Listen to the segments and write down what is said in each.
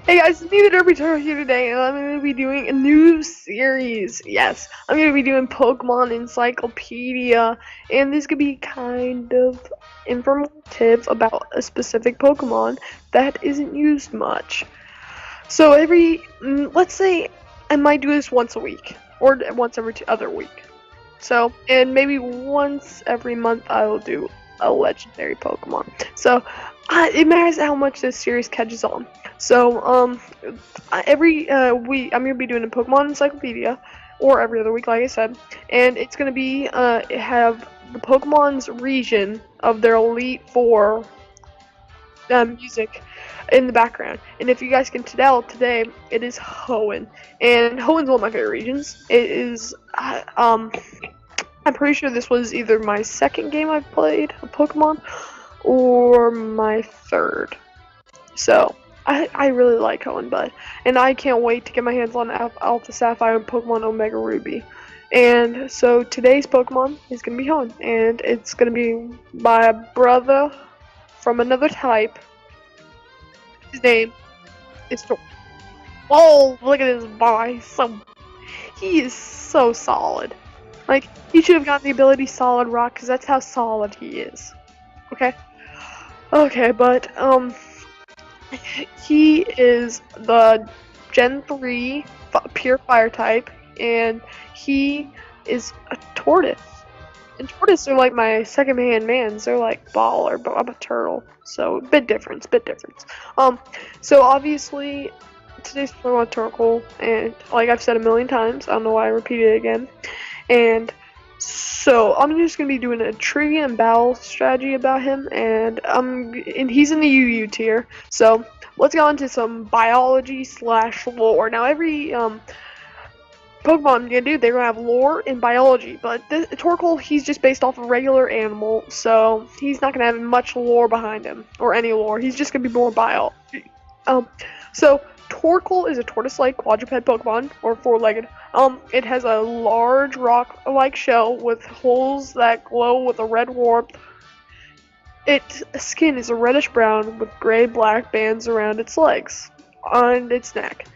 Hey guys, it's me, the Derby Turtle here today, and I'm going to be doing a new series. Yes, I'm going to be doing Pokemon Encyclopedia, and this could be kind of informative about a specific Pokemon that isn't used much. So let's say I might do this once a week, or once every other week. So, and maybe once every month I will do a legendary Pokemon. So, it matters how much this series catches on. So, every week I'm gonna be doing a Pokemon Encyclopedia, or every other week, like I said, and it's gonna be have the Pokemon's region of their Elite Four music in the background. And if you guys can tell today, it is Hoenn, and Hoenn's one of my favorite regions. It is I'm pretty sure this was either my second game I've played of Pokemon or my third. So, I really like Hoenn Bud. And I can't wait to get my hands on Alpha Sapphire and Pokemon Omega Ruby. And so today's Pokemon is going to be Hoenn. And it's going to be by a brother from another type. His name is Torkoal. Oh, look at this boy. He is so solid. Like, he should have gotten the ability Solid Rock, because that's how solid he is. Okay? Okay, but, he is the Gen 3 pure fire type, and he is a tortoise. And tortoise are like my second-hand mans. They're like baller, but I'm a turtle. So, bit difference. So obviously, today's Pokemon Torkoal, and like I've said a million times, I don't know why I repeat it again. And so I'm just gonna be doing a trivia and battle strategy about him, and he's in the UU tier. So let's go into some biology / lore. Now every Pokemon I'm gonna do, they're gonna have lore and biology, but Torkoal, he's just based off a regular animal, so he's not gonna have much lore behind him or any lore. He's just gonna be more biology. So Torkoal is a tortoise-like quadruped Pokemon, or four-legged. It has a large rock-like shell with holes that glow with a red warmth. Its skin is a reddish-brown with gray-black bands around its legs and its neck.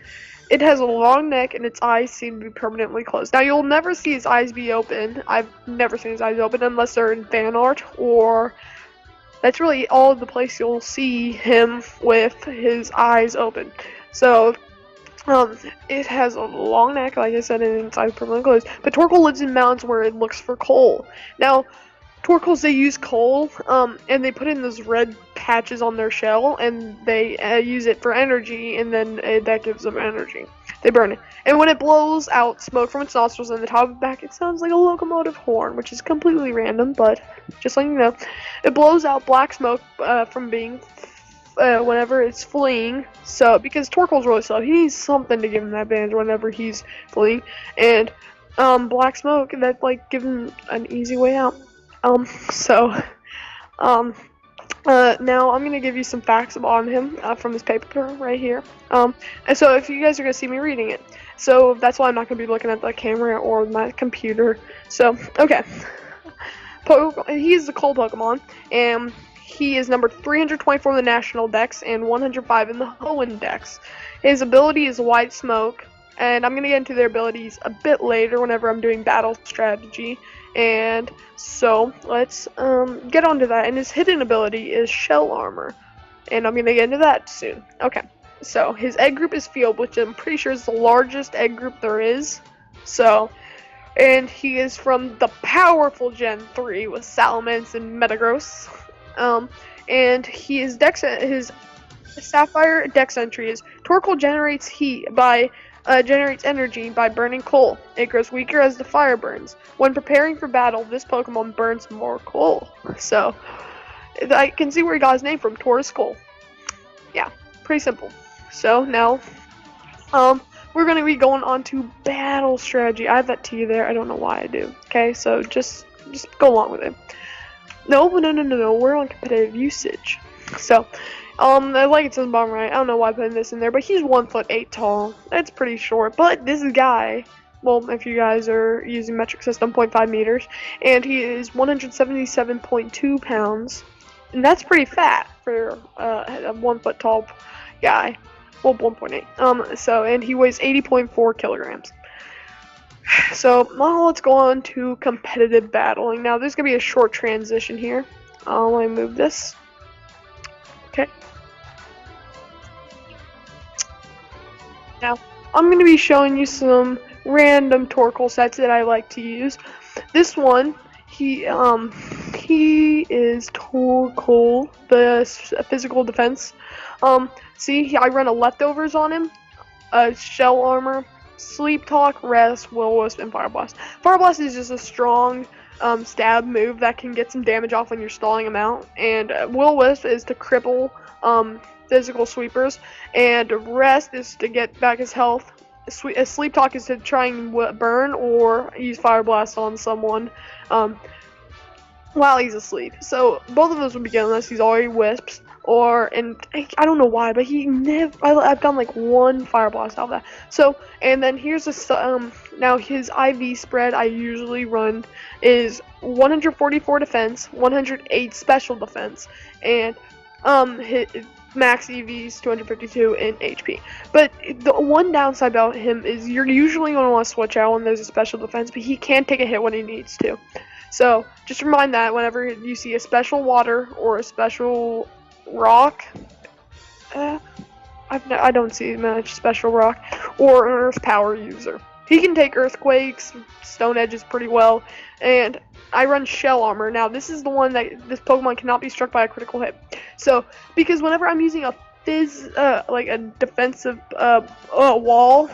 It has a long neck, and its eyes seem to be permanently closed. Now, you'll never see his eyes be open. I've never seen his eyes open unless they're in fan art, or that's really all of the place you'll see him with his eyes open. So, it has a long neck, like I said, and its eyes permanently closed. But Torkoal lives in mountains where it looks for coal. Now, Torkoals, they use coal, and they put in those red patches on their shell, and they use it for energy, and then that gives them energy. They burn it. And when it blows out smoke from its nostrils and the top of its back, it sounds like a locomotive horn, which is completely random, but just letting you know. It blows out black smoke from being whenever it's fleeing. So, because Torkoal's really slow, he needs something to give him that advantage whenever he's fleeing. And black smoke, that like give him an easy way out. Now I'm gonna give you some facts on him from this paper right here. And so if you guys are gonna see me reading it, so that's why I'm not gonna be looking at the camera or my computer. So okay, he's the cold Pokemon, and he is number 324 in the National Dex and 105 in the Hoenn Dex. His ability is White Smoke, and I'm gonna get into their abilities a bit later whenever I'm doing battle strategy. And so let's get onto that. And his hidden ability is Shell Armor, and I'm gonna get into that soon. Okay, so his egg group is Field, which I'm pretty sure is the largest egg group there is. So, and he is from the powerful Gen 3 with Salamence and Metagross. And his Sapphire Dex entry is Torkoal generates generates energy by burning coal. It grows weaker as the fire burns. When preparing for battle, this Pokemon burns more coal. So, I can see where he got his name from, Taurus Coal. Yeah, pretty simple. So, now, we're going to be going on to battle strategy. I have that T there. I don't know why I do. Okay, so just go along with it. No, we're on competitive usage. So, like it says on the bottom right, I don't know why I put this in there, but he's 1'8" tall. That's pretty short, but this guy, well, if you guys are using metric system, 0.5 meters, and he is 177.2 pounds, and that's pretty fat for a 1 foot tall guy. well, 1.8. And he weighs 80.4 kilograms. So now let's go on to competitive battling. Now there's gonna be a short transition here. Let me move this. Okay. Now I'm going to be showing you some random Torkoal sets that I like to use. This one, he is Torkoal, the physical defense. See, I run a leftovers on him, shell armor, sleep talk, rest, will-o-wisp, and fire blast. Fire blast is just a strong stab move that can get some damage off when you're stalling him out, and will-o-wisp is to cripple physical sweepers, and rest is to get back his health. Sleep talk is to try and burn or use fire blast on someone while he's asleep. So both of those would be good unless he's already wisps. And I don't know why, but he never. I've done like one fire blast out of that. So, and then here's now his IV spread I usually run is 144 defense, 108 special defense, and his max EV is 252 in HP. But the one downside about him is you're usually going to want to switch out when there's a special defense, but he can take a hit when he needs to. So just remind that whenever you see a special water or a special rock, I don't see much special rock, or an earth power user. He can take earthquakes, stone edges pretty well, and I run shell armor. Now this is the one that this Pokemon cannot be struck by a critical hit. So because whenever I'm using a like a defensive wall,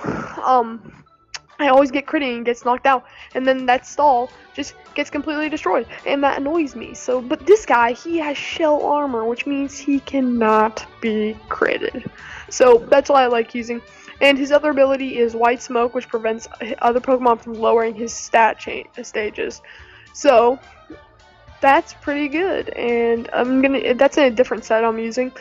I always get critting and gets knocked out, and then that stall just gets completely destroyed, and that annoys me. So, but this guy, he has shell armor, which means he cannot be critted. So that's why I like using. And his other ability is White Smoke, which prevents other Pokemon from lowering his stages. So that's pretty good, and that's in a different set I'm using.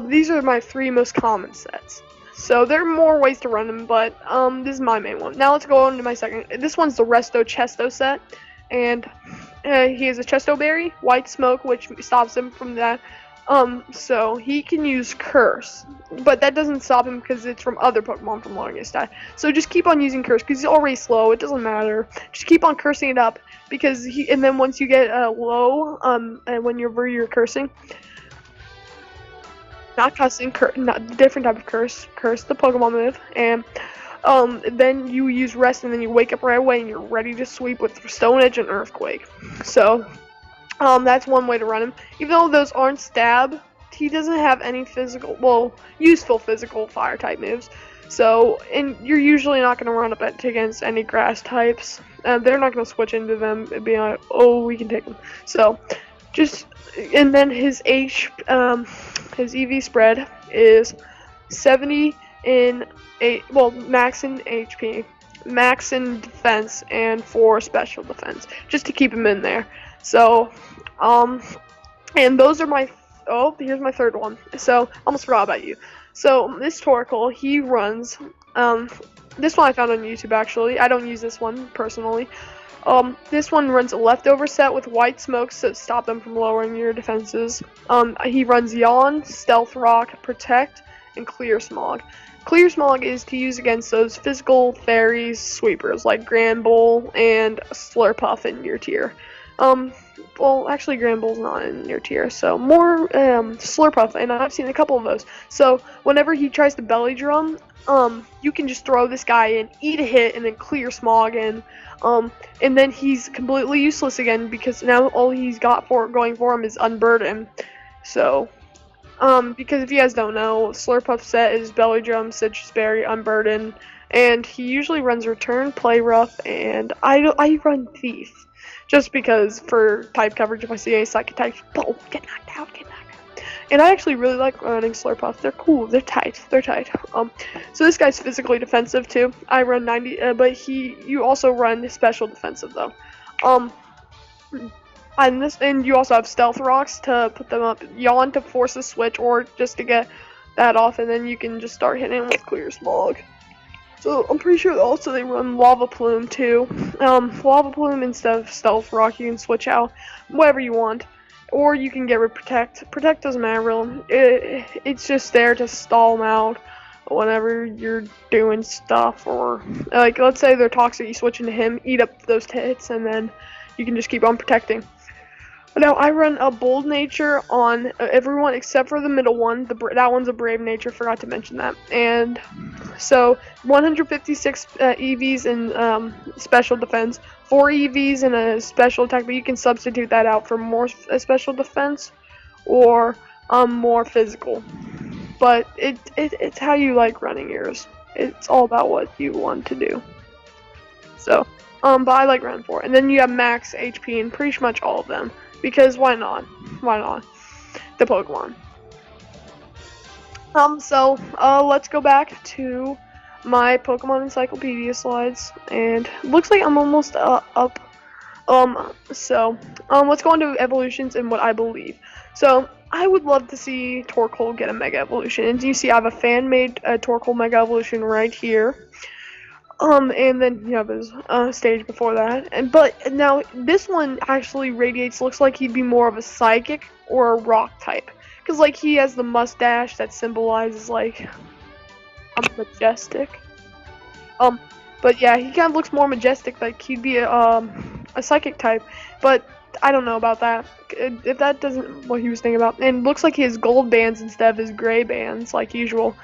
These are my 3 most common sets. So there are more ways to run them, but this is my main one. Now let's go on to my second. This one's the Resto Chesto set, and he has a Chesto Berry, White Smoke, which stops him from that. So he can use Curse, but that doesn't stop him because it's from other Pokemon from lowering his stat. So just keep on using Curse because he's already slow. It doesn't matter. Just keep on cursing it up because and then once you get low, and when you're cursing. Not cussing, not different type of curse the Pokemon move, and then you use rest, and then you wake up right away, and you're ready to sweep with Stone Edge and Earthquake. So, that's one way to run him. Even though those aren't stab, he doesn't have any useful physical fire type moves. So, and you're usually not going to run up against any grass types. They're not going to switch into them and be like, oh, we can take them. So, and then his EV spread is 70 in max in HP, max in defense, and 4 special defense, just to keep him in there. So, and those are here's my third one. So, almost forgot about you. So, this Torkoal, he runs, this one I found on YouTube actually. I don't use this one personally. This one runs a leftover set with White Smoke to stop them from lowering your defenses. He runs Yawn, Stealth Rock, Protect, and Clear Smog. Clear Smog is to use against those physical fairies sweepers like Granbull and Slurpuff in your tier. Well, actually Granbull's not in your tier, so more Slurpuff, and I've seen a couple of those. So whenever he tries to belly drum, you can just throw this guy in, eat a hit, and then Clear Smog in. And then he's completely useless again because now all he's got going for him is Unburden. So, because if you guys don't know, Slurpuff set is Belly Drum, Citrus Berry, Unburden, and he usually runs Return, Play Rough, and I run Thief. Just because for type coverage, if I see any psychic types, get knocked out. And I actually really like running Slurpuff. They're cool. They're tight. So this guy's physically defensive too. I run 90, but you also run special defensive though. And you also have Stealth Rocks to put them up. Yawn to force a switch or just to get that off, and then you can just start hitting with Clear Smog. So I'm pretty sure also they run Lava Plume too. Lava Plume instead of Stealth Rock, you can switch out whatever you want. or you can get rid of Protect. Protect doesn't matter really. It's just there to stall them out whenever you're doing stuff, or like let's say they're toxic, you switch into him, eat up those hits, and then you can just keep on protecting. Now I run a bold nature on everyone except for the middle one. That one's a brave nature. Forgot to mention that. And so 156 EVs in special defense, 4 EVs in a special attack, but you can substitute that out for more special defense or more physical. But it's how you like running yours. It's all about what you want to do. So, but I like round 4. And then you have max HP in pretty much all of them. Because why not? Why not? The Pokemon. So, let's go back to my Pokemon Encyclopedia slides. And looks like I'm almost up. Let's go into evolutions and what I believe. So, I would love to see Torkoal get a Mega Evolution. And you see I have a fan-made Torkoal Mega Evolution right here. And then you have his stage before that. But now this one actually radiates, looks like he'd be more of a psychic or a rock type. Because like he has the mustache that symbolizes like majestic. But yeah, he kind of looks more majestic, like he'd be a psychic type. But I don't know about that. If that doesn't what he was thinking about. And looks like he has gold bands instead of his gray bands like usual.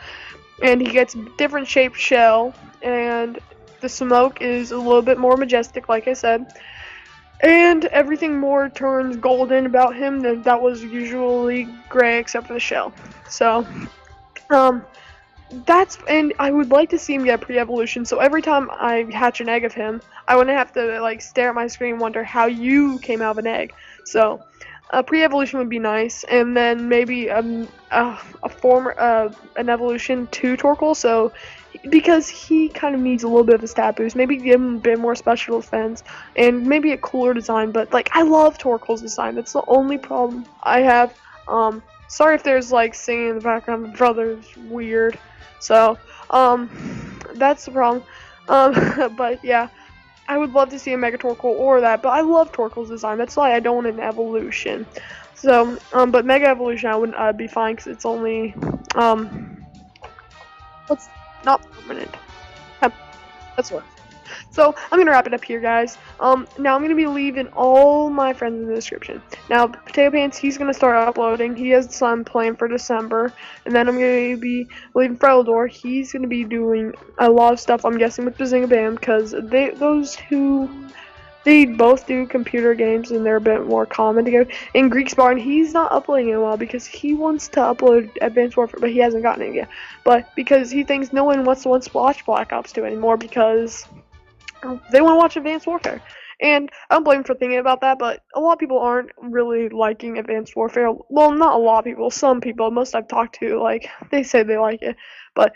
And he gets different shaped shell, and the smoke is a little bit more majestic, like I said. And everything more turns golden about him than that was usually gray except for the shell. So, and I would like to see him get a pre-evolution, so every time I hatch an egg of him, I wouldn't have to like stare at my screen and wonder how you came out of an egg. So, a pre-evolution would be nice, and then maybe an evolution to Torkoal. So, because he kind of needs a little bit of a stat boost, maybe give him a bit more special defense, and maybe a cooler design. But like, I love Torkoal's design. That's the only problem I have. Sorry if there's like singing in the background. My brother's weird, so that's the problem. But yeah. I would love to see a Mega Torkoal or that, but I love Torkoal's design. That's why I don't want an evolution. So, but Mega Evolution I would be fine because it's only, it's not permanent. That's what. So, I'm gonna wrap it up here, guys. Now I'm gonna be leaving all my friends in the description. Now, Potato Pants, he's gonna start uploading. He has some planned for December, and then I'm gonna be leaving Freldor. He's gonna be doing a lot of stuff. I'm guessing with Bazinga Bam, because they both do computer games, and they're a bit more common together. And Greek's Barn, he's not uploading in a while because he wants to upload Advanced Warfare, but he hasn't gotten it yet. But because he thinks no one wants to watch Black Ops 2 anymore because they want to watch Advanced Warfare. And I don't blame him for thinking about that, but a lot of people aren't really liking Advanced Warfare. Well, not a lot of people, some people, most I've talked to, like, they say they like it. But,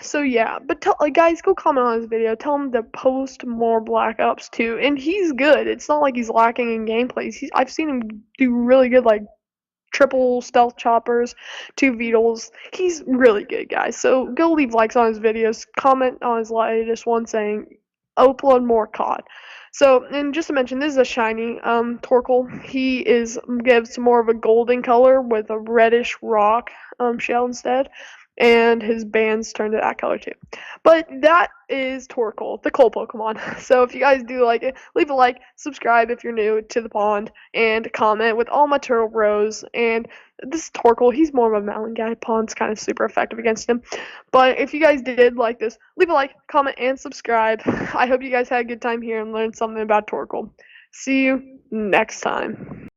so yeah. But guys, go comment on his video. Tell him to post more Black Ops 2. And he's good. It's not like he's lacking in gameplays. I've seen him do really good, like, triple stealth choppers, 2 Beetles. He's really good, guys. So go leave likes on his videos, comment on his latest one saying upload more COD. So, and just to mention, this is a shiny Torkoal. He gives more of a golden color with a reddish rock shell instead. And his bands turn to that color too. But that is Torkoal, the coal Pokemon. So if you guys do like it, leave a like, subscribe if you're new to the pond, and comment with all my turtle bros. And this is Torkoal. He's more of a mountain guy. Pond's kind of super effective against him. But if you guys did like this, leave a like, comment, and subscribe. I hope you guys had a good time here and learned something about Torkoal. See you next time.